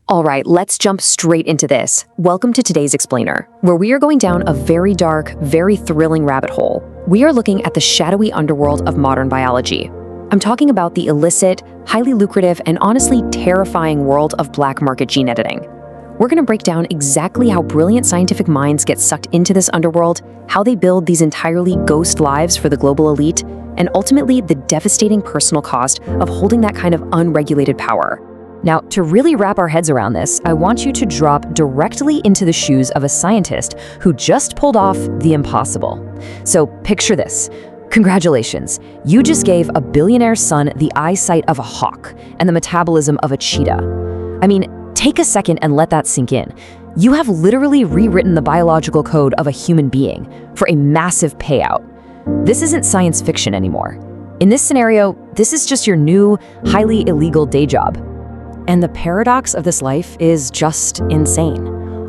All right, let's jump straight into this. Welcome to today's Explainer, where we are going down a very dark, very thrilling rabbit hole. We are looking at the shadowy underworld of modern biology. I'm talking about the illicit, highly lucrative, and honestly terrifying world of black market gene editing. We're going to break down exactly how brilliant scientific minds get sucked into this underworld, how they build these entirely ghost lives for the global elite, and ultimately the devastating personal cost of holding that kind of unregulated power. Now, to really wrap our heads around this, I want you to drop directly into the shoes of a scientist who just pulled off the impossible. So picture this. Congratulations, you just gave a billionaire's son the eyesight of a hawk and the metabolism of a cheetah. I mean, take a second and let that sink in. You have literally rewritten the biological code of a human being for a massive payout. This isn't science fiction anymore. In this scenario, this is just your new, highly illegal day job. And the paradox of this life is just insane.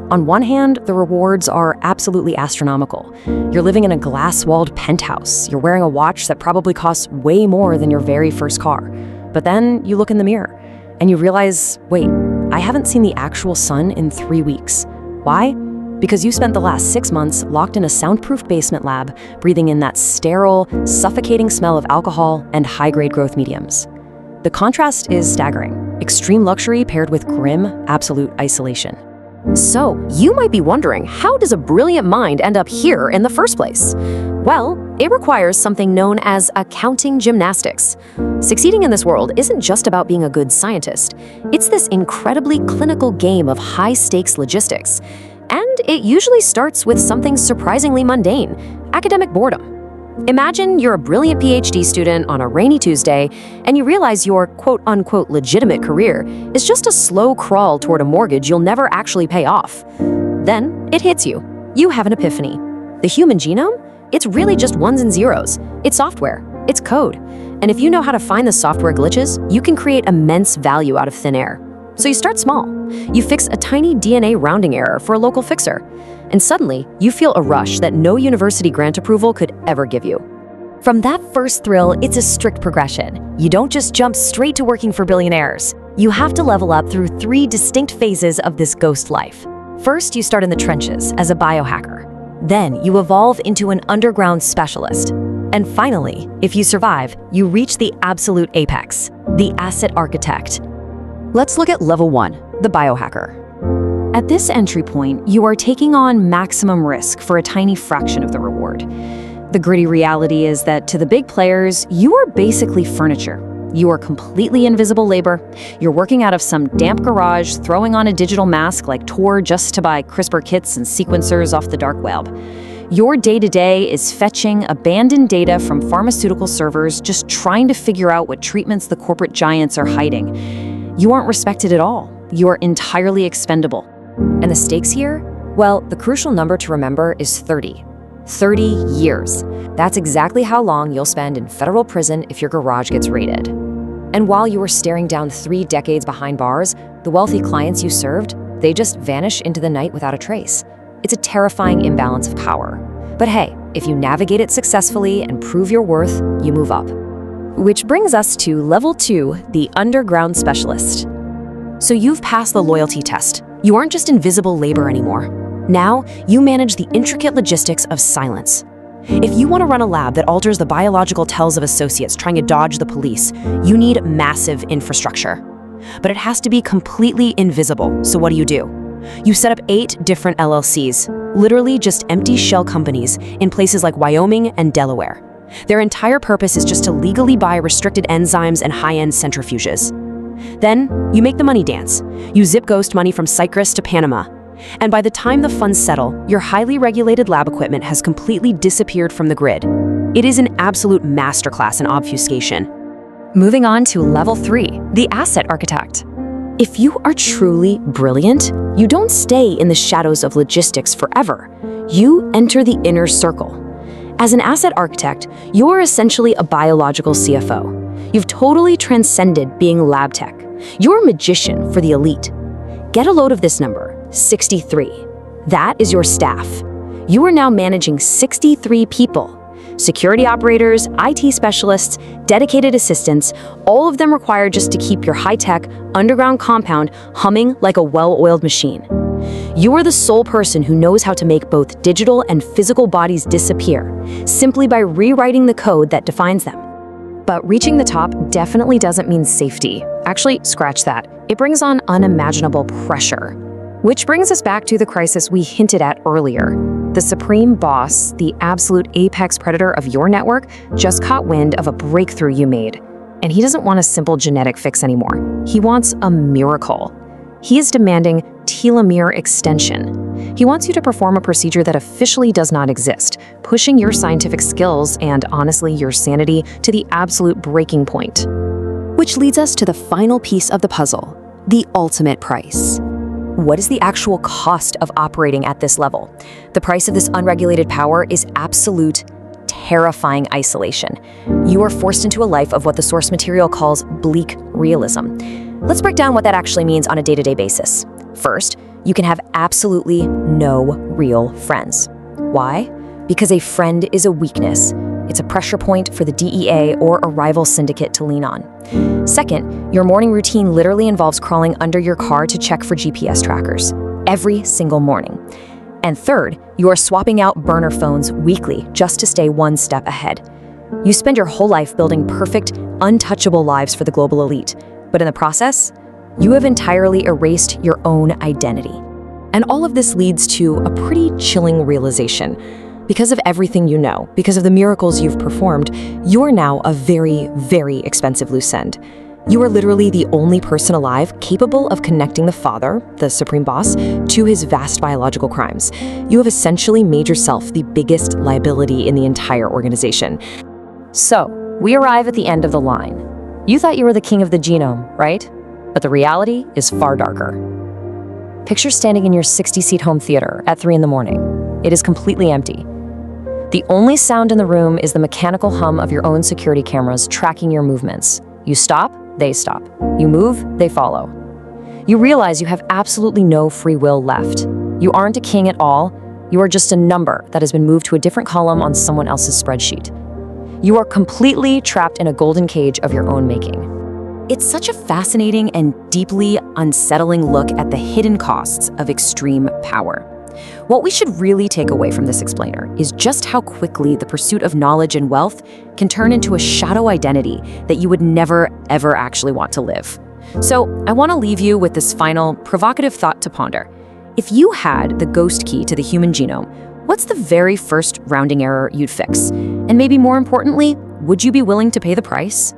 On one hand, the rewards are absolutely astronomical. You're living in a glass-walled penthouse. You're wearing a watch that probably costs way more than your very first car. But then you look in the mirror and you realize, wait, I haven't seen the actual sun in 3 weeks. Why? Because you spent the last 6 months locked in a soundproofed basement lab, breathing in that sterile, suffocating smell of alcohol and high-grade growth mediums. The contrast is staggering. Extreme luxury paired with grim, absolute isolation. So, you might be wondering, how does a brilliant mind end up here in the first place? Well, it requires something known as accounting gymnastics. Succeeding in this world isn't just about being a good scientist. It's this incredibly clinical game of high-stakes logistics. And it usually starts with something surprisingly mundane: academic boredom. Imagine you're a brilliant PhD student on a rainy Tuesday, and you realize your quote-unquote legitimate career is just a slow crawl toward a mortgage you'll never actually pay off. Then it hits you. You have an epiphany. The human genome? It's really just ones and zeros. It's software. It's code. And if you know how to find the software glitches, you can create immense value out of thin air. So you start small. You fix a tiny DNA rounding error for a local fixer. And suddenly, you feel a rush that no university grant approval could ever give you. From that first thrill, it's a strict progression. You don't just jump straight to working for billionaires. You have to level up through 3 distinct phases of this ghost life. First, you start in the trenches as a biohacker. Then, you evolve into an underground specialist. And finally, if you survive, you reach the absolute apex, the asset architect. Let's look at level 1, the biohacker. At this entry point, you are taking on maximum risk for a tiny fraction of the reward. The gritty reality is that to the big players, you are basically furniture. You are completely invisible labor. You're working out of some damp garage, throwing on a digital mask like Tor just to buy CRISPR kits and sequencers off the dark web. Your day-to-day is fetching abandoned data from pharmaceutical servers, just trying to figure out what treatments the corporate giants are hiding. You aren't respected at all. You are entirely expendable. And the stakes here? Well, the crucial number to remember is 30. 30 years. That's exactly how long you'll spend in federal prison if your garage gets raided. And while you were staring down 3 decades behind bars, the wealthy clients you served, they just vanish into the night without a trace. It's a terrifying imbalance of power. But hey, if you navigate it successfully and prove your worth, you move up. Which brings us to level 2, the underground specialist. So you've passed the loyalty test. You aren't just invisible labor anymore. Now, you manage the intricate logistics of silence. If you want to run a lab that alters the biological tells of associates trying to dodge the police, you need massive infrastructure. But it has to be completely invisible, so what do? You set up 8 different LLCs, literally just empty shell companies in places like Wyoming and Delaware. Their entire purpose is just to legally buy restricted enzymes and high-end centrifuges. Then, you make the money dance. You zip ghost money from Cyprus to Panama. And by the time the funds settle, your highly regulated lab equipment has completely disappeared from the grid. It is an absolute masterclass in obfuscation. Moving on to level 3, the asset architect. If you are truly brilliant, you don't stay in the shadows of logistics forever. You enter the inner circle. As an asset architect, you're essentially a biological CFO. You've totally transcended being lab tech. You're a magician for the elite. Get a load of this number, 63. That is your staff. You are now managing 63 people. Security operators, IT specialists, dedicated assistants, all of them required just to keep your high-tech, underground compound humming like a well-oiled machine. You are the sole person who knows how to make both digital and physical bodies disappear, simply by rewriting the code that defines them. But reaching the top definitely doesn't mean safety. Actually, scratch that. It brings on unimaginable pressure. Which brings us back to the crisis we hinted at earlier. The supreme boss, the absolute apex predator of your network, just caught wind of a breakthrough you made. And he doesn't want a simple genetic fix anymore. He wants a miracle. He is demanding telomere extension. He wants you to perform a procedure that officially does not exist, pushing your scientific skills and, honestly, your sanity to the absolute breaking point. Which leads us to the final piece of the puzzle, the ultimate price. What is the actual cost of operating at this level? The price of this unregulated power is absolute, terrifying isolation. You are forced into a life of what the source material calls bleak realism. Let's break down what that actually means on a day-to-day basis. First, you can have absolutely no real friends. Why? Because a friend is a weakness. It's a pressure point for the DEA or a rival syndicate to lean on. Second, your morning routine literally involves crawling under your car to check for GPS trackers every single morning. And third, you are swapping out burner phones weekly just to stay one step ahead. You spend your whole life building perfect, untouchable lives for the global elite, but in the process, you have entirely erased your own identity. And all of this leads to a pretty chilling realization. Because of everything you know, because of the miracles you've performed, you are now a very, very expensive loose end. You are literally the only person alive capable of connecting the father, the supreme boss, to his vast biological crimes. You have essentially made yourself the biggest liability in the entire organization. So, we arrive at the end of the line. You thought you were the king of the genome, right? But the reality is far darker. Picture standing in your 60-seat home theater at 3 a.m. It is completely empty. The only sound in the room is the mechanical hum of your own security cameras tracking your movements. You stop, they stop. You move, they follow. You realize you have absolutely no free will left. You aren't a king at all. You are just a number that has been moved to a different column on someone else's spreadsheet. You are completely trapped in a golden cage of your own making. It's such a fascinating and deeply unsettling look at the hidden costs of extreme power. What we should really take away from this explainer is just how quickly the pursuit of knowledge and wealth can turn into a shadow identity that you would never, ever actually want to live. So I want to leave you with this final provocative thought to ponder. If you had the ghost key to the human genome, what's the very first rounding error you'd fix? And maybe more importantly, would you be willing to pay the price?